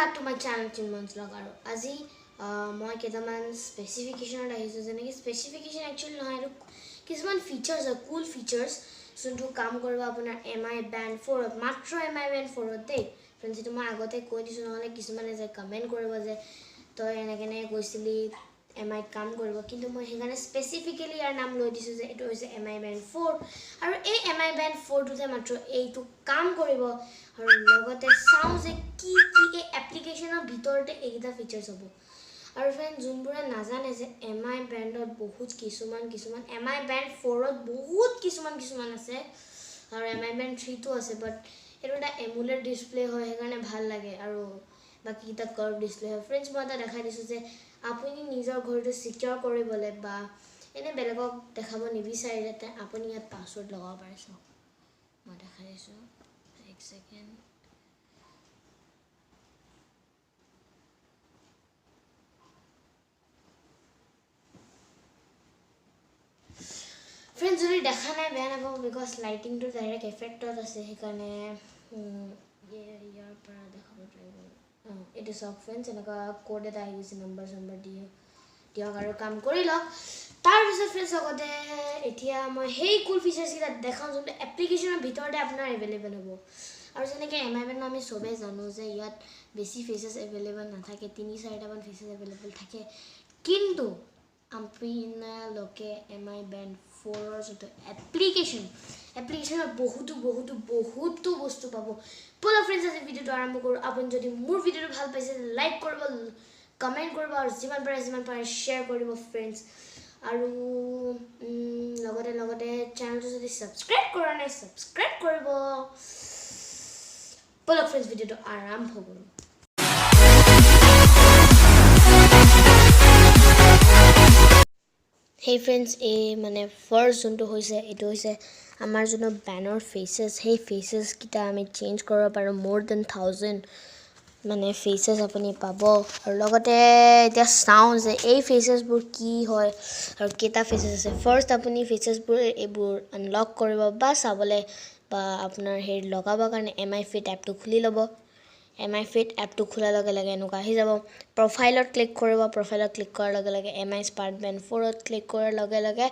back to my channel Chinman's Vlog আৰু আজি মই কেইটামান স্পেচিফিকেশনত আহিছো যেনে কি স্পেচিফিকেশন একচুয়ালি নহয় আৰু কিছুমান ফিচাৰ্স আৰু কুল ফিচাৰ্স যোনটো কাম কৰিব আপোনাৰ MI band 4 মাত্ৰ MI band 4 তে ফ্ৰেন্ডছ এটা মই আগতে কৈ দিছো নহলে কিছুমানে যে কমেন্ট কৰিব যে তই এনেকেনে কৈছিলি MI কাম কৰিব কিন্তু মই হেগানে স্পেচিফিক্যালি ইয়াৰ নাম লৈ দিছো যে এটো হৈছে MI band 4 আৰু এই MI band 4 টোতে মাত্ৰ এইটো কাম কৰিব আৰু লগতে চাও যে কি এই এপ্লিকেশনৰ ভিতৰতে এইটা ফিচাৰ্স হ'ব আৰু ফ্ৰেন্ড যোনবোৰে নাজানে যে MI ব্যান্ডত বহুত কিছুমান MI band 4 ত বহুত কিছুমান আছে আৰু MI band 3 টো আছে বাট এটো এটা এমুলেট ডিসপ্লে হয় হেগানে ভাল লাগে আৰু বাকি এটা কাৰ্ভ ডিসপ্লে হয় ফ্ৰেন্ডস মই এটা দেখাই দিছো যে আপুনি নিজৰ ঘৰটো সিকিউৰ কৰিবলে বা এনে বেলেগক দেখাব নিবিচাৰিলে আপুনি ইয়াত পাসওয়াৰ্ড লগাব পাৰিছে মই দেখাই দিছো এক সেকেন্ড ফ্ৰেন্ডস যদি দেখা নাই বেয়া নাপাব বিকজ লাইটিং টু ডাইৰেক্ট এফেক্টত আছে হেকাৰণে ইয়াৰ পৰা দেখাব পাৰিব এটা সব ফ্ৰেন্ডস এনেকা কোড এটা আহিছে নাম্বাৰ দিয়ক আৰু কাম কৰি লওক তাৰ পিছত ফ্ৰেন্ডস আগতে এতিয়া মই হেই কুল ফিচাৰ্স কিটা দেখাও যোনটো এপ্লিকেশনৰ ভিতৰতে আপোনাৰ এভেইলেবল হ'ব আৰু যেনেকৈ MI band আমি সবে জানো যে ইয়াত বেছি ফেসেস এভেইলেবল নাথাকে 3-4টা মান ফেসেস এভেইলেবল থাকে কিন্তু আপোনালোকে MI band 4 ৰ যেটো এপ্লিকেশনৰ বহুতো বস্তু পাব বলা ফ্ৰেন্ডস আজি ভিডিওটো আৰম্ভ কৰো আপুনি যদি মোৰ ভিডিওটো ভাল পাইছে লাইক কৰিব কমেন্ট কৰিব আৰু যিমান পাৰে শেয়াৰ কৰিব ফ্ৰেন্ডস আৰু লগতে চেনেলটো যদি সাবস্ক্ৰাইব কৰা নাই সাবস্ক্ৰাইব কৰিব বলা ফ্ৰেন্ডস ভিডিওটো আৰম্ভ কৰো Hey friends, মানে ফাৰ্স্ট যোনটো হৈছে এটো হৈছে আমাৰ যোনো ব্যানৰ ফেসেস সেই ফেসেস কিটা আমি চেঞ্জ কৰিব পাৰো মোৰ দেন 1000 মানে ফেসেস আপুনি পাব আৰু লগতে এটা চাও যে এই ফেসেস বোৰ কি হয় আৰু কেটা ফেসেস আছে ফাৰ্স্ট আপুনি ফেসেস বোৰ এবোৰ আনলক কৰিব বা চাবলে বা আপোনাৰ হে লগাবৰ কাৰণে MI Fit এপটো খুলি লব MI Fit এপটো খোলাৰ লগে লগে এনেকুৱা আহি যাব প্ৰফাইলত ক্লিক কৰিব প্ৰফাইলত ক্লিক কৰাৰ লগে লগে MI Smart Band 4 ত ক্লিক কৰাৰ লগে লগে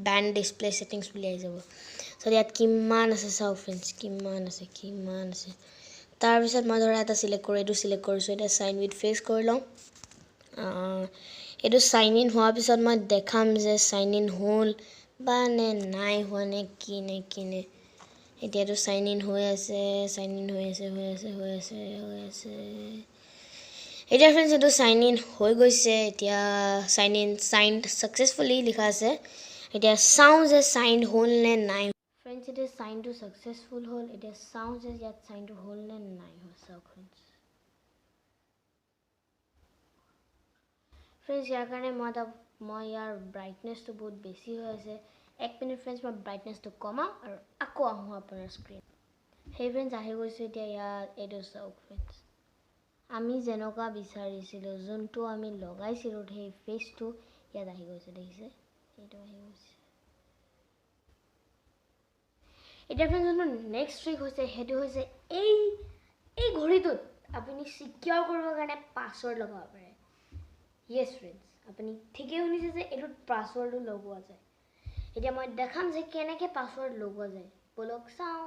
ব্যান্ড ডিসপ্লে সেটিংস বুলি আহি যাব সো ইয়াত কিমান আছে চাও ফ্ৰেন্ডস কিমান আছে তাৰ পিছত মই ধৰা এটা সিলেক্ট কৰি এটো সিলেক্ট কৰিছো এটা সাইন উইথ ফেস কৰি লওঁ এটো সাইন ইন হোৱাৰ পিছত মই দেখাম যে সাইন ইন হল বা নাই হোৱা নে কি নে এতিয়াটো সাইন ইন হৈ আছে এটা ফ্ৰেন্ডস এটো সাইন ইন হৈ গৈছে এতিয়া সাইনড সাকসেসফুলি লিখা আছে এতিয়া চাও যে সাইনড হল নে নাই ফ্ৰেন্ডস এটা সাইন টু সাকসেসফুল হল এতিয়া চাও যে ইয়াত সাইন টু হল নে নাই চাও ফ্ৰেন্ডস ইয়াৰ কাৰণে মই ইয়াৰ ব্ৰাইটনেছটো বহুত বেছি হৈ আছে এক মিনিট ফ্ৰেন্ডস মই ব্ৰাইটনেছটো কমাও আৰু আকৌ আহো আপোনাৰ স্ক্ৰীন হে ফ্ৰেন্ডস আহি গৈছে এতিয়া ইয়াত এটো চাওক ফ্ৰেন্ডস আমি যেনকা বিচাৰিছিলো যোনটো আমি লগাইছিলো সেই ফেসটো ইয়াত আহি গৈছে দেখিছে এটো আহি গৈছে এটা ফ্ৰেন্ডস যোনটো নেক্সট ট্ৰিক হৈছে হেতু হৈছে এই ঘড়িটোত আপুনি সিকিউৰ কৰিবৰ কাৰণে পাসওয়াৰ্ড লগাব পাৰে Yes friends, আপুনি ঠিকে শুনিছে যে এটোত পাসওয়াৰ্ড লগোৱা যায় এতিয়া মই দেখাম যে কেনেকৈ পাসওয়াৰ্ড লগোৱা যায় বলক চাও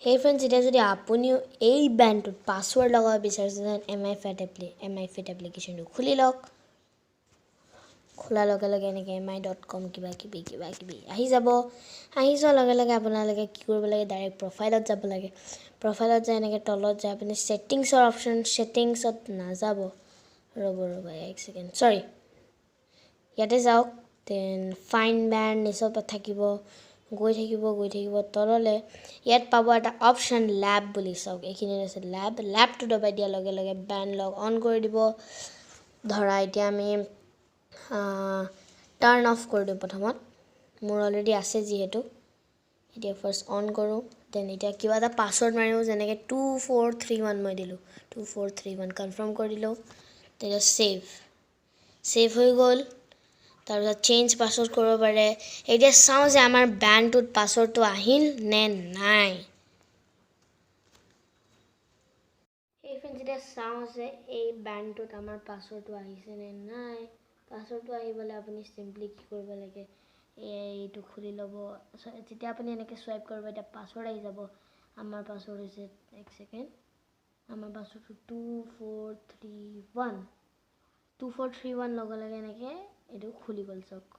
Hey friends, এটা যদি আপুনিও এই ব্যান্ডটোত পাসওয়ার্ড লগাব বিচাৰিছে যেন MI Fit এপ্লিকেশনটো খুলি লওক খোলা লগে লগে এনেকৈ mi.com কিবা কিবি আহি যাব আহি যোৱাৰ লগে লগে আপোনালোকে কি কৰিব লাগে ডাইৰেক্ট প্ৰফাইলত যাব লাগে প্ৰফাইলত যায় এনেকৈ তলত যায় আপুনি সেটিংছৰ অপচন সেটিংছত নাযাব ৰব এক সেকেন্ড সৰি ইয়াতে যাওক দেন ফাইন্ড ব্যান্ড নিচত থাকিব গৈ থাকিব তললে ইয়াত পাব এটা অপচন ল্যাব বুলি চাওক এখিনি আছে ল্যাবটো দবাই দিয়া লগে লগে ব্যান্ড লগ অন কৰি দিব ধৰা এতিয়া আমি টাৰ্ন অফ কৰি দিও প্ৰথমত মোৰ অলৰেডি আছে যিহেতু এতিয়া ফাৰ্স্ট অন কৰো দেন এতিয়া কিবা এটা পাসওয়াৰ্ড মাৰিও যেনেকৈ 2431 মই দিলো 2431 কনফাৰ্ম কৰি দিলো তেতিয়া সেভ হৈ গল তাৰপিছত চেঞ্জ পাসওয়াৰ্ড কৰিব পাৰে এতিয়া চাও যে আমাৰ ব্যান্ডটোত পাসওয়াৰ্ডটো আহিল নে নাই ফ্ৰেণ্ডছ এতিয়া চাওঁ যে এই বেণ্ডটোত আমাৰ পাছৱৰ্ডটো আহিছে নে নাই পাছৱৰ্ডটো আহিবলৈ আপুনি চিম্পলি কি কৰিব লাগে এইটো খুলি ল'ব যেতিয়া আপুনি এনেকৈ চুৱাইপ কৰিব এতিয়া পাছৱৰ্ড আহি যাব আমাৰ পাছৱৰ্ড হৈছে এক ছেকেণ্ড আমাৰ পাছৱৰ্ডটো 2431 লগে লগে এনেকৈ এইটো খুলি গ'ল চাওক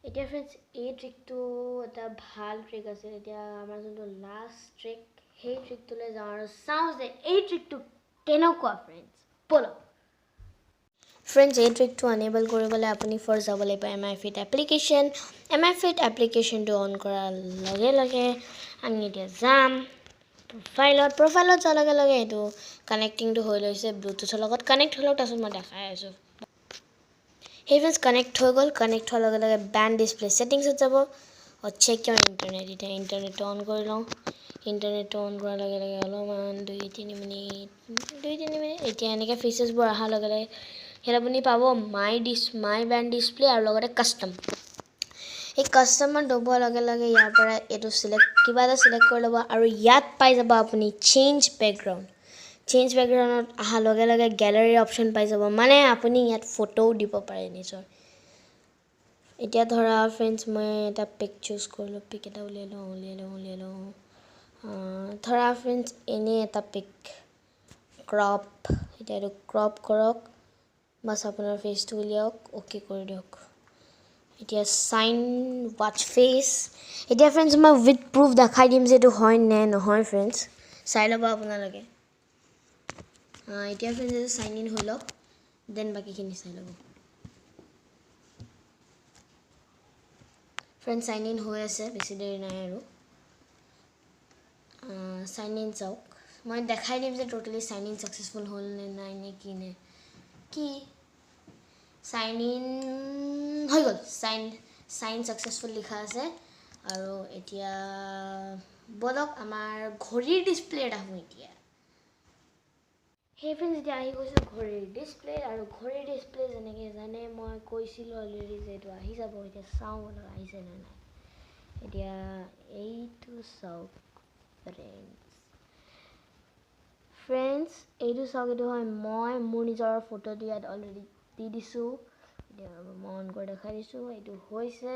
এতিয়া ফ্ৰেণ্ডছ এই ট্ৰিকটো এটা ভাল ট্ৰিক আছে এতিয়া আমাৰ যোনটো লাষ্ট ট্ৰিক সেই ট্ৰিকটোলৈ যাওঁ আৰু চাওঁ যে এই ট্ৰিকটো কেনেকুৱা ফ্ৰেণ্ডছ ব'লক ফ্ৰেণ্ডছ এই ট্ৰিকটো আনেবল কৰিবলৈ আপুনি ফাৰ্ষ্ট যাব লাগিব MI-FIT এপ্লিকেশ্যন MI-FIT এপ্লিকেশ্যনটো অন কৰাৰ লগে লগে আমি এতিয়া যাম প্ৰফাইলত যোৱাৰ লগে লগে এইটো কানেক্টিংটো হৈ লৈছে ব্লুটুথৰ লগত কানেক্ট হৈ লওক তাৰপিছত মই দেখাই আছোঁ সেই ফ্ৰেণ্ডছ কানেক্ট হৈ গ'ল কানেক্ট হোৱাৰ লগে লগে বেণ্ড ডিছপ্লে ছেটিংছত যাব চেক ইয়ৰ ইণ্টাৰনেট এতিয়া ইণ্টাৰনেটটো অন কৰি লওঁ ইণ্টাৰনেটটো অন কৰাৰ লগে লগে অলপমান 2-3 মিনিট এতিয়া এনেকৈ ফিচাৰ্ছবোৰ অহাৰ লগে লগে ইয়াত আপুনি পাব মাই বেণ্ড ডিছপ্লে আৰু লগতে কাষ্টম এই কাষ্টমত দবোৱাৰ লগে লগে ইয়াৰ পৰা এইটো কিবা এটা চিলেক্ট কৰি ল'ব আৰু ইয়াত পাই যাব আপুনি চেঞ্জ বেকগ্ৰাউণ্ডত অহাৰ লগে লগে গেলাৰী অপশ্যন পাই যাব মানে আপুনি ইয়াত ফটোও দিব পাৰে নিজৰ এতিয়া ধৰা ফ্ৰেণ্ডছ মই এটা পিক চুজ কৰিলোঁ পিক এটা উলিয়াই লওঁ ধৰা ফ্ৰেণ্ডছ এনেই এটা পিক ক্ৰপ এতিয়া এইটো ক্ৰপ কৰক বাছ আপোনাৰ ফেচটো উলিয়াওক অ'কে কৰি দিয়ক এতিয়া চাইন ৱাচ ফেচ এতিয়া ফ্ৰেণ্ডছ মই উইথ প্ৰুফ দেখাই দিম যে এইটো হয় নে নহয় ফ্ৰেণ্ডছ চাই ল'ব আপোনালোকে এতিয়া ফ্ৰেণ্ডছ এইটো চাইন ইন হৈ লওক দেন বাকীখিনি চাই ল'ব ফ্ৰেণ্ডছ চাইন ইন হৈ আছে বেছি দেৰি নাই আৰু চাইন ইন চাওক মই দেখাই দিম যে টোটেলি চাইন ইন ছাকচেছফুল হ'ল নে নাই নে কি চাইন ইন হৈ গ'ল চাইন ছাকচেছফুল লিখা আছে আৰু এতিয়া বলক আমাৰ ঘড়ীৰ ডিছপ্লেত আহোঁ এতিয়া সেই ফ্ৰেণ্ডছ এতিয়া আহি গৈছোঁ ঘড়ীৰ ডিছপ্লে আৰু ঘড়ীৰ ডিছপ্লে যেনেকৈ জানে মই কৈছিলোঁ অলৰেডি যে এইটো আহি যাব এতিয়া চাওঁ বলক আহিছে নে নাই এতিয়া এইটো চাওক ফ্ৰেণ্ডছ এইটো চাওক এইটো হয় মই মোৰ নিজৰ ফটোটো ইয়াত অলৰেডি দি দিছোঁ এতিয়া মই অন কৰি দেখাই দিছোঁ এইটো হৈছে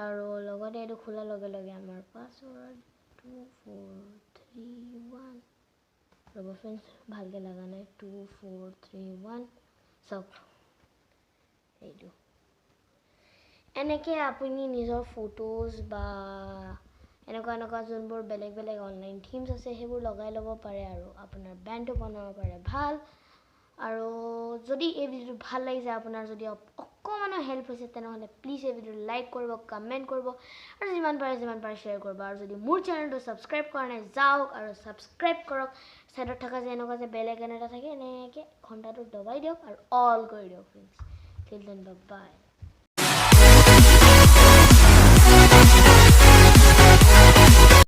আৰু লগতে এইটো খোলাৰ লগে লগে আমাৰ পাছৱৰ্ড 2431 ৰ'ব ফ্ৰেণ্ডছ ভালকৈ লগা নাই 2431 চাওক এইটো এনেকৈ আপুনি নিজৰ ফটোজ বা এনেকুৱা যোনবোৰ বেলেগ অনলাইন থিমছ আছে সেইবোৰ লগাই ল'ব পাৰে আৰু আপোনাৰ বেণ্ডটো বনাব পাৰে ভাল আৰু যদি এই ভিডিঅ'টো ভাল লাগিছে আপোনাৰ যদি অকণমানো হেল্প হৈছে তেনেহ'লে প্লিজ এই ভিডিঅ'টো লাইক কৰিব কমেণ্ট কৰিব আৰু যিমান পাৰে শ্বেয়াৰ কৰিব আৰু যদি মোৰ চেনেলটো ছাবস্ক্ৰাইব কৰা নাই যাওক আৰু ছাবস্ক্ৰাইব কৰক ছাইডত থকা যে এনেকুৱা যে বেল আইকন এটা থাকে এনেকৈ ঘণ্টাটো দবাই দিয়ক আৰু অল কৰি দিয়ক ফ্ৰেণ্ডছ টিল দেন বাই